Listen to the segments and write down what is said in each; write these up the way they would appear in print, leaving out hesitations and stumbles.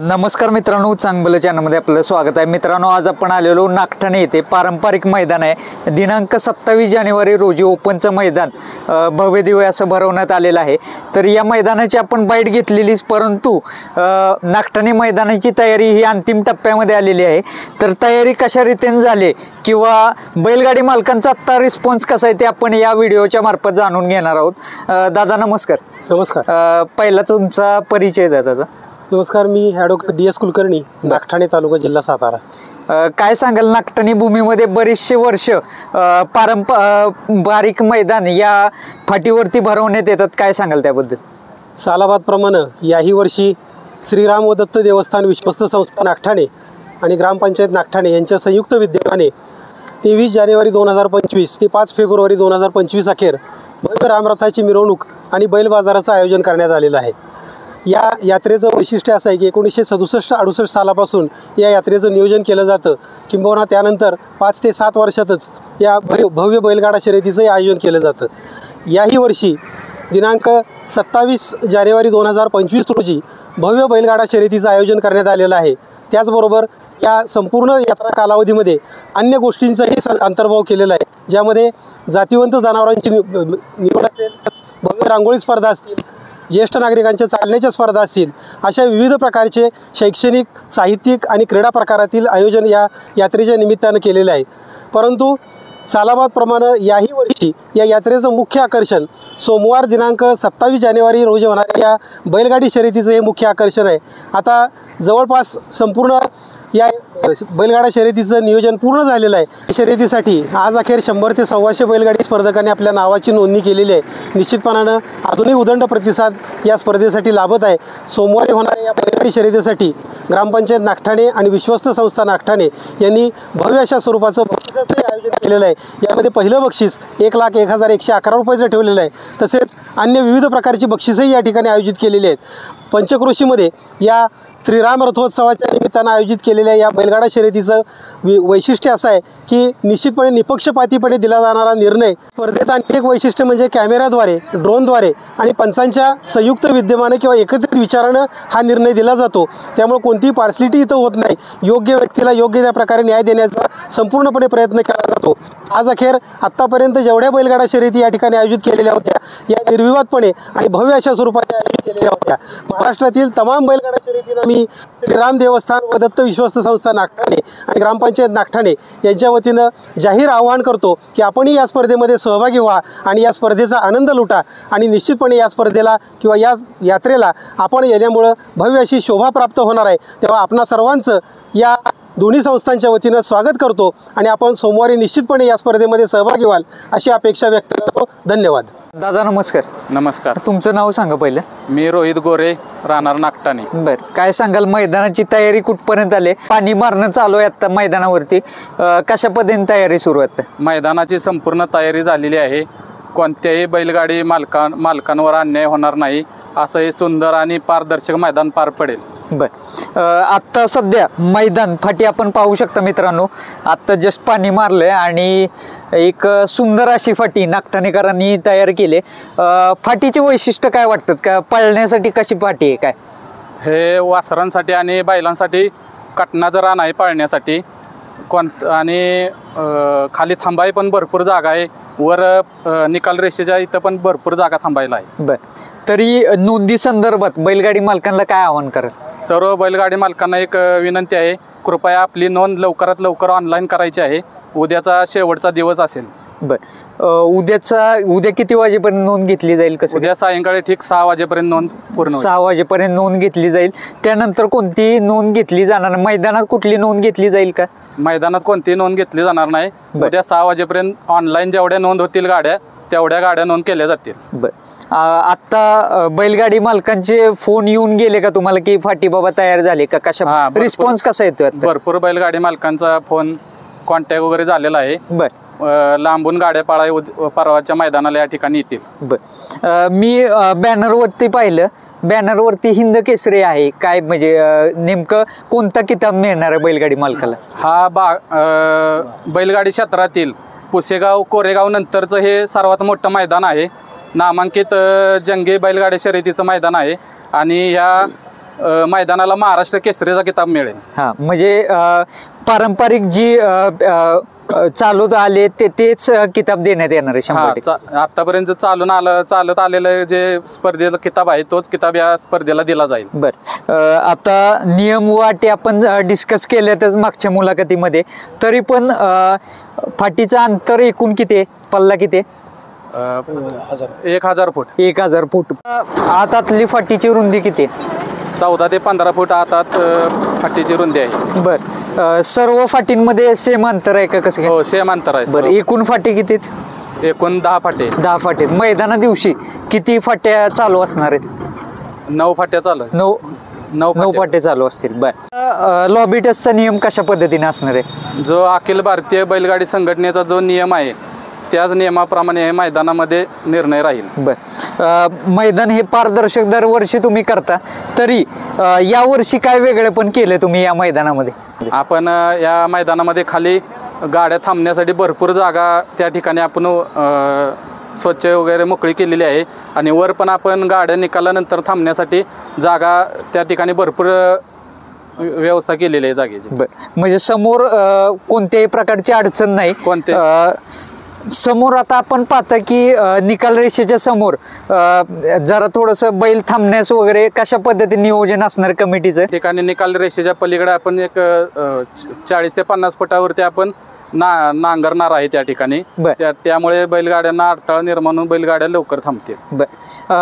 नमस्कार मित्रांनो, चांगलं चॅनलमध्ये आपलं स्वागत आहे। मित्रांनो, आज आपण आलेलो नागठाणे येथे पारंपरिक मैदान आहे। दिनांक 27 जानेवारी रोजी ओपनचं मैदान भव्य दिव्य असं भरवण्यात आलेलं आहे। तर या मैदानाची आपण बाईट घेतलेलीच, परंतु नागठाणे मैदानाची तयारी ही अंतिम टप्प्यामध्ये आलेली आहे। तर तयारी कशा रीतीने झाली किंवा बैलगाडी मालकांचा आत्ता रिस्पॉन्स कसा आहे ते आपण या व्हिडिओच्या मार्फत जाणून घेणार आहोत। दादा नमस्कार। नमस्कार। पहिला तुमचा परिचय द्या दादा। नमस्कार, मी ॲडव्होकेट DS कुलकर्णी, नागठाणे तालुका, जिल्हा सातारा। काय सांगाल, नागठाणे भूमीमध्ये बरेचसे वर्ष पारंपरिक मैदान या फाटीवरती भरवण्यात येतात, काय सांगाल त्याबद्दल? सालाबादप्रमाणे याही वर्षी श्रीराम व दत्त देवस्थान विश्वस्त संस्था नागठाणे आणि ग्रामपंचायत नागठाणे यांच्या संयुक्त विद्यमाने 23 जानेवारी 2025 ते 5 फेब्रुवारी 2025 अखेर भव्य रामरथाची मिरवणूक आणि बैल बाजाराचं आयोजन करण्यात आलेलं आहे। या यात्रेचं वैशिष्ट्य असं आहे की 1967-68 सालापासून या यात्रेचं नियोजन केलं जातं, किंबहुना त्यानंतर 5 ते 7 वर्षातच या भव्य बैलगाडा शर्यतीचंही आयोजन केलं जातं। याही वर्षी दिनांक 27 जानेवारी 2025 रोजी भव्य बैलगाडा शर्यतीचं आयोजन करण्यात आलेलं आहे। त्याचबरोबर या संपूर्ण यात्रा कालावधीमध्ये अन्य गोष्टींचाही अंतर्भाव केलेला आहे, ज्यामध्ये जातिवंत जनावरांची निवड असेल, भव्य रांगोळी स्पर्धा असतील, ज्येष्ठ नागरिकांच्या चालण्याच्या स्पर्धा असतील, अशा विविध प्रकारचे शैक्षणिक, साहित्यिक आणि क्रीडा प्रकारातील आयोजन या यात्रेच्या निमित्तानं केलेले आहे। परंतु सालाबादप्रमाणे याही वर्षी या यात्रेचं मुख्य आकर्षण सोमवार दिनांक 27 जानेवारी रोजी होणाऱ्या या बैलगाडी शर्यतीचं हे मुख्य आकर्षण आहे। आता जवळपास संपूर्ण या बैलगाडा शर्यतीचं नियोजन पूर्ण झालेलं आहे। शर्यतीसाठी आज अखेर 100 ते 125 बैलगाडी स्पर्धकांनी आपल्या नावाची नोंदणी केलेली आहे। निश्चितपणानं अजूनही उदंड प्रतिसाद या स्पर्धेसाठी लाभत आहे। सोमवारी होणाऱ्या या बैलगाडी शर्यतीसाठी ग्रामपंचायत नागठाणे आणि विश्वस्त संस्था नागठाणे यांनी भव्य अशा स्वरूपाचं बक्षिसाचं आयोजन केलेलं आहे। यामध्ये पहिलं बक्षीस 1,01,111 रुपयाचं ठेवलेलं आहे। तसेच अन्य विविध प्रकारची बक्षिसंही या ठिकाणी आयोजित केलेली आहेत। पंचक्रोशीमध्ये या श्रीराम रथोत्सवाच्या निमित्तानं आयोजित केलेल्या या बैलगाडा शर्यतीचं वैशिष्ट्य असं आहे की निश्चितपणे निपक्षपातीपणे दिला जाणारा निर्णय। स्पर्धेचं आणखी एक वैशिष्ट्य म्हणजे कॅमेऱ्याद्वारे, ड्रोनद्वारे आणि पंचांच्या संयुक्त विद्यमानं किंवा एकत्रित विचारानं हा निर्णय दिला जातो। त्यामुळे कोणतीही पार्सलिटी इथं होत नाही। योग्य व्यक्तीला योग्य त्या प्रकारे न्याय देण्याचा संपूर्णपणे प्रयत्न केला जातो। आज अखेर आत्तापर्यंत जेवढ्या बैलगाडा शर्यती या ठिकाणी आयोजित केलेल्या होत्या, या निर्विवादपणे आणि भव्य अशा स्वरूपाच्या आयोजित केलेल्या होत्या। महाराष्ट्रातील तमाम बैलगाडा शर्यतींना मी श्रीराम देवस्थान व दत्त विश्वस्त संस्था नागठाणे आणि ग्रामपंचायत नागठाणे यांच्या वतीनं जाहीर आवाहन करतो की आपणही या स्पर्धेमध्ये सहभागी व्हा आणि या स्पर्धेचा आनंद लुटा। आणि निश्चितपणे या स्पर्धेला किंवा या यात्रेला आपण येण्यामुळं भव्य अशी शोभा प्राप्त होणार आहे। तेव्हा आपणा सर्वांचं या दोन्ही संस्थांच्या वतीनं स्वागत करतो आणि आपण सोमवारी निश्चितपणे या स्पर्धेमध्ये सहभागी व्हाल अशी अपेक्षा व्यक्त करतो। धन्यवाद। दादा नमस्कार। नमस्कार। तुमचं नाव सांगा पहिलं। मी रोहित गोरे, राहणार नागठाणे। बर, काय सांगाल, मैदानाची तयारी कुठपर्यंत आली? पाणी मारणं चालू आहे आता मैदानावरती, कशा पद्धतीने तयारी सुरू आहे? मैदानाची संपूर्ण तयारी झालेली आहे। कोणत्याही बैलगाडी मालकांवर अन्याय होणार नाही असं हे सुंदर आणि पारदर्शक मैदान पार पडेल। बर, आत्ता सध्या मैदान फाटी आपण पाहू शकता मित्रांनो, आत्ता जस्ट पाणी मारलंय आणि एक सुंदर अशी फाटी नागठाणेकरांनी तयार केली। फाटीचे वैशिष्ट्य काय वाटतात का? पळण्यासाठी कशी फाटी आहे काय? हे वासरांसाठी आणि बैलांसाठी कटनाचं रान आहे पळण्यासाठी। आणि खाली थांबाय पण भरपूर जागा आहे, वर निकाल रेषेच्या इथं पण भरपूर जागा थांबायला आहे। बर, तरी नोंदी संदर्भात बैलगाडी मालकांना काय आवाहन करा? सर्व बैलगाडी मालकांना एक विनंती आहे, कृपया आपली नोंद लवकरात लवकर ऑनलाईन करायची आहे। उद्याचा शेवटचा दिवस असेल। बर, उद्या किती वाजेपर्यंत नोंद घेतली जाईल? कसं? उद्या सायंकाळी ठीक 6 वाजेपर्यंत नोंद पूर्ण 6 वाजेपर्यंत नोंद घेतली जाईल। त्यानंतर कोणती नोंद घेतली जाणार? मैदानात कुठली नोंद घेतली जाईल का? मैदानात कोणतीही नोंद घेतली जाणार नाही। उद्या 6 वाजेपर्यंत ऑनलाईन जेवढ्या नोंद होतील गाड्या, तेवढ्या गाड्या नोंद केल्या जातील। बर, आता बैलगाडी मालकांचे फोन येऊन गेले का तुम्हाला की फाटी बाबा तयार झाले का? कशा रिस्पॉन्स कसा येतोय? भरपूर बैलगाडी मालकांचा फोन कॉन्टॅक्ट वगैरे झालेला आहे। बर, लांबून गाड्या पाळा परवाच्या मैदानाला या ठिकाणी येतील। बर, मी बॅनरवरती पाहिलं, बॅनरवरती हिंद केसरी आहे काय? म्हणजे नेमकं कोणता किताब मिळणार आहे बैलगाडी मालकाला? हा बैलगाडी क्षेत्रातील पुसेगाव कोरेगाव नंतरचं हे सर्वात मोठं मैदान आहे। नामांकित जंगी बैलगाडी शर्यतीचं मैदान आहे आणि ह्या मैदानाला महाराष्ट्र केसरीचा किताब मिळेल. हा म्हणजे पारंपरिक जी चालत आले तेच किताब देण्यात येणार आहे 100%. आतापर्यंत चालत आलेलं जे स्पर्धेचा किताब आहे तोच किताब या स्पर्धेला दिला जाईल. बर आता नियम व अटी आपण डिस्कस केल्यातच मागच्या मुलाखतीमध्ये, तरी पण फाटीचं अंतर एकूण किती आहे, पल्ला किती आहे? 1000 फूट. 1000 फूट. आतातली फाटीची रुंदी किती आहे? 14 ते 15 फूट आतात फाटीची रुंदी आहे. बर सर्व फाटींमध्ये सेम अंतर आहे का कसं? हो सेम अंतर आहे. बरं एकूण फाटी किती आहेत? एकूण 10 फाटे. 10 फाटे. मैदाना दिवशी किती फाट्या चालू असणार आहेत? 9 फाट्या चालू. 9 फाटे चालू असतील. बर लॉबी टेस्टचा नियम कशा पद्धतीने असणार आहे? जो अखिल भारतीय बैलगाडी संघटनेचा जो नियम आहे त्याच नियमाप्रमाणे हे मैदानामध्ये निर्णय राहील. बर मैदान हे पारदर्शक दरवर्षी तुम्ही करता, तरी यावर्षी काय वेगळे पण केले तुम्ही या मैदानामध्ये? आपण या मैदानामध्ये खाली गाड्या थांबण्यासाठी भरपूर जागा त्या ठिकाणी आपण स्वच्छ वगैरे मोकळी केलेली आहे आणि वर पण आपण गाड्या निकालानंतर थांबण्यासाठी जागा त्या ठिकाणी भरपूर व्यवस्था केलेली आहे जागेची. म्हणजे समोर कोणत्याही प्रकारची अडचण नाही. समोर आता आपण पाहता की निकाल रेषेच्या समोर जरा थोडंसं बैल थांबण्यास वगैरे कशा पद्धतीने नियोजन असणार कमिटीचं? ठिकाणी निकाल रेषेच्या पलीकडे आपण एक 40 ते 50 फुटावरती आपण नांगरणार आहे त्या ठिकाणी. त्यामुळे बैलगाड्यांना अडथळा निर्माण होऊन बैलगाड्या लवकर थांबतील.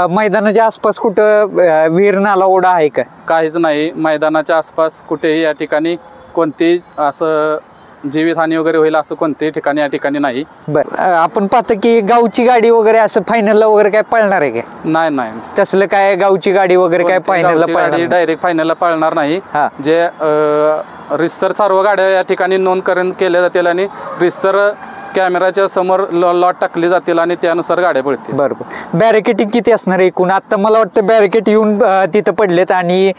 मैदानाच्या आसपास कुठं विहीर नाला ओढा आहे का? काहीच नाही. मैदानाच्या आसपास कुठेही या ठिकाणी कोणतीही असं जीवितहानी वगैरे होईल असं कोणत्याही ठिकाणी या ठिकाणी नाही. बरं आपण पाहतो की गावची गाडी वगैरे असं फायनलला वगैरे काय पळणार आहे का? नाही तसलं काय गावची गाडी वगैरे काय फायनलला पळणार? डायरेक्ट फायनलला पळणार नाही. जे रिस्तर सर्व गाड्या या ठिकाणी नोंद केल्या जातील आणि रिस्तर कॅमेराच्या समोर लॉट टाकली जातील आणि त्यानुसार गाड्या पळतील. बरोबर. बॅरिकेटिंग किती असणार आहे एकूण? आता मला वाटतं बॅरिकेट येऊन तिथं पडलेत आणि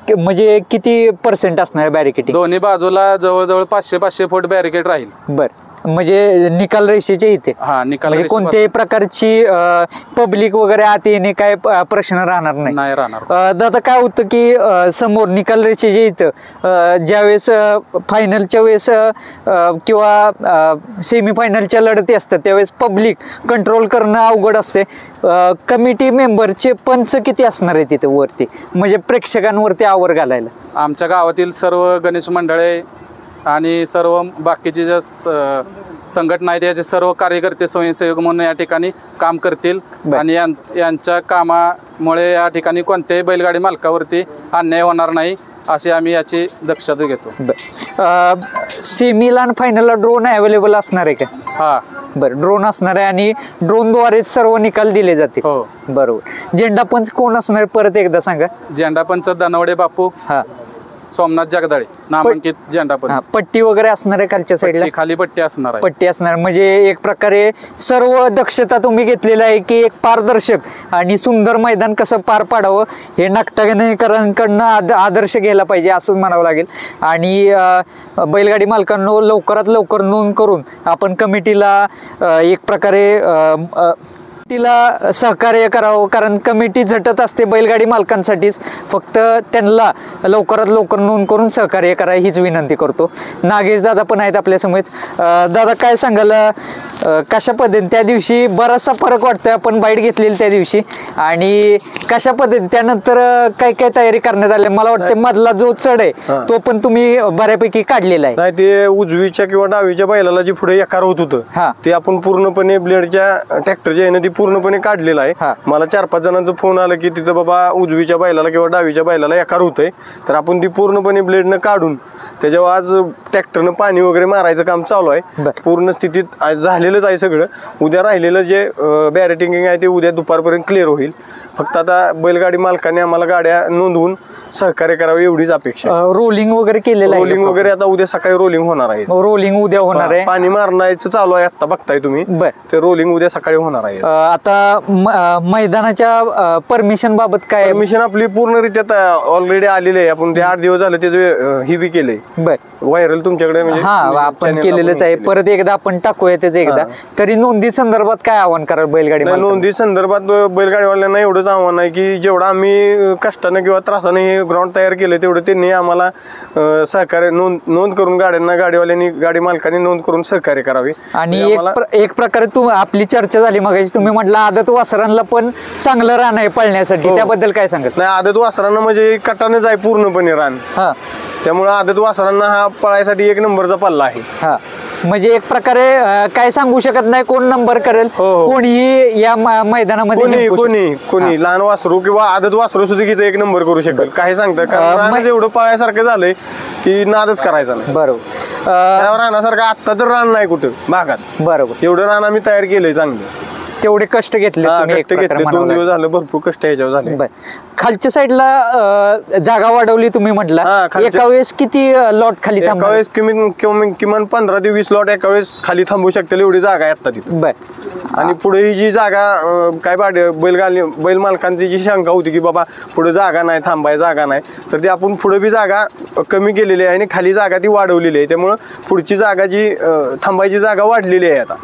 म्हणजे किती % असणार बॅरिकेटिंग? दोन्ही बाजूला जवळजवळ 500 फूट बॅरिकेड राहील. बरं म्हणजे निकाल रेषेच्या इथे म्हणजे कोणत्याही प्रकारची पब्लिक वगैरे आत येणे काय प्रश्न राहणार नाही. दादा काय होतं की समोर निकाल रेषेच्या इथं ज्यावेळेस फायनलच्या वेळेस किंवा सेमीफायनलच्या लढती असतात त्यावेळेस पब्लिक कंट्रोल करणं अवघड असते. कमिटी मेंबरचे पंच किती असणार आहे तिथे वरती, म्हणजे प्रेक्षकांवरती आवर घालायला? आमच्या गावातील सर्व गणेश मंडळे आणि सर्व बाकीचे ज्या संघटना आहेत याचे सर्व कार्यकर्ते स्वयंसेवक म्हणून या ठिकाणी काम करतील आणि यांच्या कामामुळे या ठिकाणी कोणत्याही बैलगाडी मालकावरती अन्याय होणार नाही अशी आम्ही याची दक्षता घेतो. सेमीला आणि फायनलला ड्रोन अवेलेबल असणार आहे का? बरं ड्रोन असणार आहे आणि ड्रोनद्वारेच सर्व निकाल दिले जातील. हो बरोबर. झेंडा पंच कोण असणार परत एकदा सांगा? झेंडा पंच दनवडे बापू, सोमनाथ जगदाळे नामांकित झेंडा पंच. पट्टी वगैरे असणार आहे खालच्या साईडला? खाली पट्टी असणार आहे. पट्टी असणार म्हणजे एक प्रकारे सर्व दक्षता तुम्ही घेतलेलं आहे की एक पारदर्शक आणि सुंदर मैदान कसं पार पाडावं हे नागठाणेकरांकडनं आदर्श घ्यायला पाहिजे असं म्हणावं लागेल. आणि बैलगाडी मालकांनो लवकरात लवकर नोंद करून आपण कमिटीला एक प्रकारे तिला सहकार्य करावं, कारण कमिटी झटत असते बैलगाडी मालकांसाठीच. फक्त त्यांना लवकरात लवकर नोंद करून सहकार्य करा हीच विनंती करतो. नागेश दादा पण आहेत आपल्या समोर. दादा काय सांगाल कशा पद्धतीने त्या दिवशी बराचसा फरक वाटतोय, आपण बाईट घेतलेली त्या दिवशी, आणि कशा पद्धतीने त्यानंतर काय काय तयारी करण्यात आली? मला वाटतं मधला जो चढ आहे तो पण तुम्ही बऱ्यापैकी काढलेला आहे. नाही ते उजवीच्या किंवा डावीच्या बैलाला जे पुढे एकार होत होतं ते आपण पूर्णपणे ब्लेडच्या ट्रॅक्टरच्या याने पूर्णपणे काढलेला आहे. मला 4-5 जणांचा फोन आला की तिथं बाबा उजवीच्या बैलाला किंवा डावीच्या बैलाला एकार होतंय, तर आपण ती पूर्णपणे ब्लेडनं काढून त्याच्यावर आज ट्रॅक्टरनं पाणी वगैरे मारायचं काम चालू आहे. पूर्ण स्थितीत झालेलंच आहे सगळं. उद्या राहिलेलं जे बॅरिटिंग आहे ते उद्या दुपारपर्यंत क्लिअर होईल. फक्त आता बैलगाडी मालकाने आम्हाला गाड्या नोंदवून सहकार्य करावे एवढीच अपेक्षा. रोलिंग वगैरे केलेलं आहे? रोलिंग वगैरे आता उद्या सकाळी रोलिंग होणार आहे. रोलिंग उद्या होणार आहे. पाणी मारण्याचं चालू आहे आता बघताय तुम्ही, ते रोलिंग उद्या सकाळी होणार आहे. आता मैदानाच्या परमिशन बाबत काय? परमिशन आपली पूर्णरित्या ऑलरेडी आलेली आहे. आपण ते 8 दिवस झाले त्याचं ही बी केलंय बर व्हायरल तुमच्याकडे, म्हणजे हा आपण channel केलेलंच आहे. आपण परत एकदा आपण टाकूया त्याचं एकदा. तरी नोंदी संदर्भात काय आव्हान कराल बैलगाडी नाही, मालकांना? नोंदी संदर्भात बैलगाडीवाल्यांना एवढंच आव्हान आहे की जेवढं आम्ही कष्टाने किंवा त्रासाने हे ग्राउंड तयार केलं तेवढं त्यांनी आम्हाला सहकार्य नोंद करून गाड्यांना गाडीवाल्यांनी गाडी मालकांनी नोंद करून सहकार्य करावे. आणि एक प्रकारे आपली चर्चा झाली मगाशी, तुम्ही म्हटलं आदत वासरांना पण चांगलं रान आहे पळण्यासाठी, त्याबद्दल काय सांगाल? नाही, आदत वासरांना म्हणजे कटानेच आहे पूर्णपणे रान. हा, त्यामुळे आदत वासरांना हा पळायसाठी 1 नंबरचा पल्ला आहे. हा, म्हणजे एक प्रकारे काय सांगू शकत नाही कोण नंबर करेल, कोणीही या मैदानामध्ये कोणी लहान वासरू किंवा आदत वासरू सुद्धा किती 1 नंबर करू शकेल, काही सांगतं. कारण रान एवढं पळायसारखं झालंय की नादच करायचा नाही. बरोबर. रानासारखं आत्ता तर रान नाही कुठं भागात. बरोबर. एवढं रान आम्ही तयार केलंय चांगलं. तेवढे कष्ट घेतले तुम्ही, कष्ट घेतले. 2 दिवस झालं भरपूर कष्ट ह्याच्यावर झाले. खालच्या साईडला जागा वाढवली तुम्ही म्हटलं, एका वेळेस किती लॉट खाली एका वेळेस किमान 15 ते 20 लॉट एका वेळेस खाली थांबू शकतील एवढी जागा आहे आता तिथे. आणि पुढे ही जी जागा काय बैल मालकांची जी शंका होती की बाबा पुढे जागा नाही, थांबाय जागा नाही, तर ती आपण पुढे बी जागा कमी केलेली आहे आणि खाली जागा ती वाढवलेली आहे. त्यामुळं पुढची जागा जी थांबायची जागा वाढलेली आहे आता.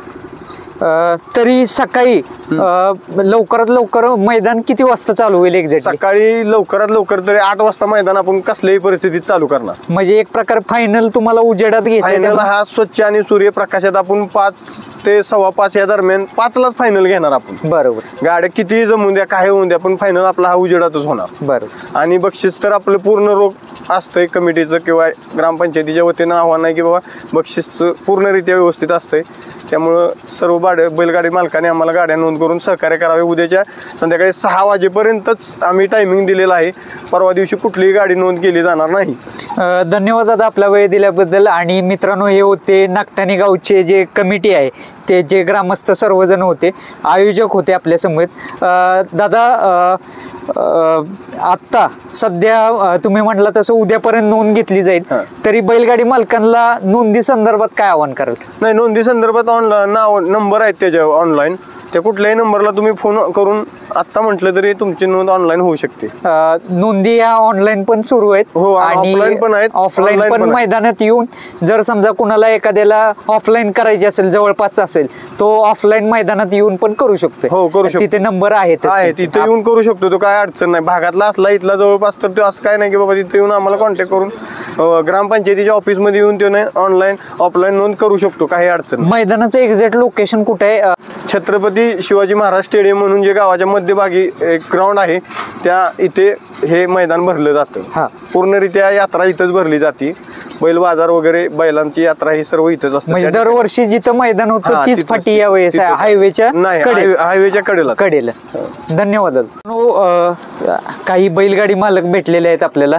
तरी सकाळी लवकरात लवकर मैदान किती वाजता चालू होईल एक्झॅक्ट? सकाळी लवकरात लवकर तरी 8 वाजता मैदान आपण कसल्याही परिस्थितीत चालू करणार. म्हणजे एक प्रकार फायनल तुम्हाला उजेडात घ्यायचा? फायनल हा स्वच्छ आणि सूर्यप्रकाशात आपण 5 ते 5:15 या दरम्यान 5लाच फायनल घेणार आपण. बरोबर. गाड्या कितीही जमून द्या, काय होऊन द्या, पण फायनल आपला हा उजेडातच होणार. बरोबर. आणि बक्षीस तर आपलं पूर्ण रोख असतंय कमिटीचं किंवा ग्रामपंचायतीच्या वतीनं आव्हान आहे की बाबा बक्षीस पूर्णरित्या व्यवस्थित असतंय. त्यामुळं सर्व बैलगाडी मालकाने आम्हाला गाड्या नोंद करून सहकार्य करावे. उद्याच्या संध्याकाळी 6 वाजेपर्यंतच आम्ही टायमिंग दिलेला आहे. परवा दिवशी कुठलीही गाडी नोंद केली जाणार नाही. धन्यवाद दादा आपला वेळ दिल्याबद्दल. आणि मित्रांनो, हे होते नागठाणे गावचे जे कमिटी आहे, ते जे ग्रामस्थ सर्वजण होते, आयोजक होते आपल्या समोर. दादा, आत्ता सध्या तुम्ही म्हटलं तसं उद्यापर्यंत नोंद घेतली जाईल, तरी बैलगाडी मालकांना नोंदी संदर्भात काय आव्हान कराल? नाही, नोंदी संदर्भात नंबर आहेत त्याच्यावर ऑनलाईन. त्या कुठल्याही नंबरला तुम्ही फोन करून आत्ता म्हटलं तरी तुमची नोंद ऑनलाईन होऊ शकते. नोंदी या ऑनलाईन पण सुरू आहेत. हो, ऑफलाईन पण आहेत, ऑफलाईन पण. मैदानात येऊन जर समजा कुणाला एखाद्याला ऑफलाईन करायची असेल, जवळपास असेल, तो ऑफलाईन मैदानात येऊन पण करू शकतो. हो, करू शकतो. तिथे नंबर आहेत, तिथे येऊन करू शकतो. तो काय अडचण नाही. भागातला असला इथला जवळपास तर तो असं काय नाही की बाबा तिथे येऊन आम्हाला कॉन्टॅक्ट करून ग्रामपंचायतीच्या ऑफिसमध्ये येऊन त्याने ऑनलाईन ऑफलाईन नोंद करू शकतो. काही अडचण. मैदानाचं एक्झॅक्ट लोकेशन कुठे आहे? छत्रपती शिवाजी महाराज स्टेडियम म्हणून जे गावाच्या मध्यभागी एक ग्राउंड आहे, त्या इथे हे मैदान भरलं जातं. पूर्णरित्या यात्रा इथंच भरली जाते. बैल बाजार वगैरे, बैलांची यात्रा ही सर्व इथंच असते. म्हणजे दरवर्षी जिथं मैदान होतं तीच फाटी यावेळेस हायवेच्या कडेला. धन्यवाद. काही बैलगाडी मालक भेटलेले आहेत आपल्याला,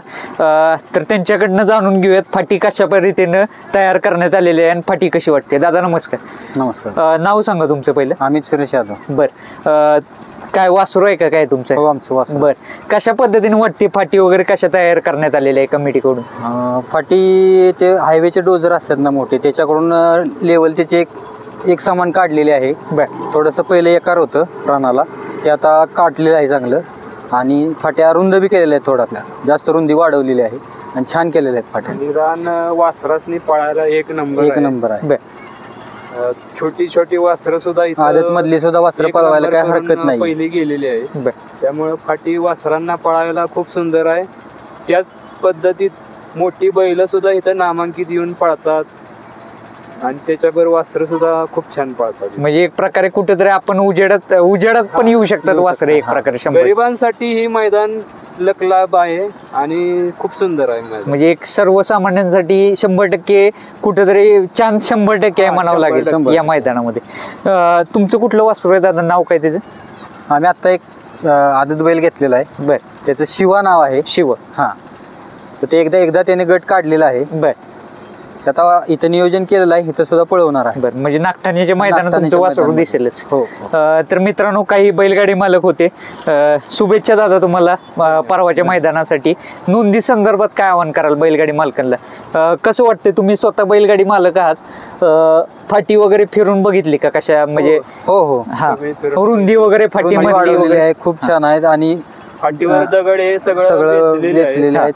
तर त्यांच्याकडनं जाणून घेऊयात फाटी कशा पद्धतीनं तयार करण्यात आलेली आहे आणि फाटी कशी वाटते. दादा नमस्कार. नमस्कार. नाव सांगा तुमचं पहिलं. अमित सुरेश यादव. बर. काय वासरू आहे का काय तुमचं? हो, आमचं वासरू. बर. कशा पद्धतीने वाटते फाटी वगैरे, कशा तयार करण्यात आलेल्या आहे कमिटीकडून? फाटी ते हायवेचे डोजर असतात ना मोठे, त्याच्याकडून लेवल त्याचे एक समान काढलेले आहे. बर. थोडंसं पहिलं एकार होतं रानाला, ते आता काढलेलं आहे चांगलं. आणि फाट्या रुंद बी केलेल्या आहेत, थोडं आपल्या जास्त रुंदी वाढवलेली आहे आणि छान केलेल्या आहेत फाट्या. रान वासरासनी पळायला एक नंबर आहे. छोटी छोटी वासरं सुद्धा आदत मधली सुद्धा वासरं पळवायला काय हरकत नाही. पहिली गेलेली आहे. त्यामुळे फाटी वासरांना पळायला खूप सुंदर आहे. त्याच पद्धतीत मोठी बैल सुद्धा इथं नामांकित येऊन पळतात आणि त्याच्याबरोबर वासरं सुद्धा खूप छान पळतात. म्हणजे एक प्रकारे कुठेतरी आपण उजेडात पण येऊ शकतात वासरं एक प्रकारे. गरिबांसाठी हे मैदान लकलाभ आहे आणि खूप सुंदर आहे. म्हणजे एक सर्वसामान्यांसाठी 100% कुठेतरी चान्स 100% आहे म्हणावं लागेल या मैदानामध्ये. तुमचं कुठलं वासरू आहे दादा? नाव काय त्याचं? आम्ही आता एक आदत बैल घेतलेला आहे. बर. त्याचं शिवा नाव आहे. शिव. हा. तर ते एकदा त्याने गट काढलेला आहे. बर. आता इथं नियोजन केलेलं आहे, इथं सुद्धा पळवणार आहे. बरं, म्हणजे नागठाण्याच्या मैदानात तुमचं नागठाण्याच्या वासरू मैदानात. दिसेलच. हो, तर मित्रांनो, काही बैलगाडी मालक होते. शुभेच्छा दादा तुम्हाला परवाच्या मैदानासाठी. नोंदी संदर्भात काय आवाहन कराल बैलगाडी मालकांना? कसं वाटतंय, तुम्ही स्वतः बैलगाडी मालक आहात, फाटी वगैरे फिरून बघितली का कशा, म्हणजे हो हा रुंदी वगैरे फाटी रुंदी वाढवलेली आहे, खूप छान आहेत आणि फाटीवर दगड हे सगळं वेचलेले आहेत.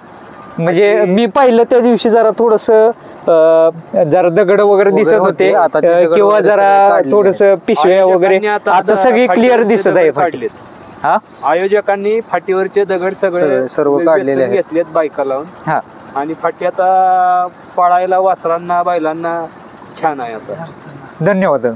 म्हणजे मी पाहिलं त्या दिवशी जरा थोडस जरा दगड वगैरे दिसत होते, आता ते दगड किंवा वगैरे जरा सगळे काढलेले थोडस पिशव्या वगैरे, आता सगळी क्लिअर दिसत आहे फाटी. हा, आयोजकांनी फाटीवरचे दगड सगळे सर्व काढलेले आहेत. घेतलेत बायका लावून. हा, आणि फाटी आता पळायला वासरांना बैलांना छान आहे आता. धन्यवाद.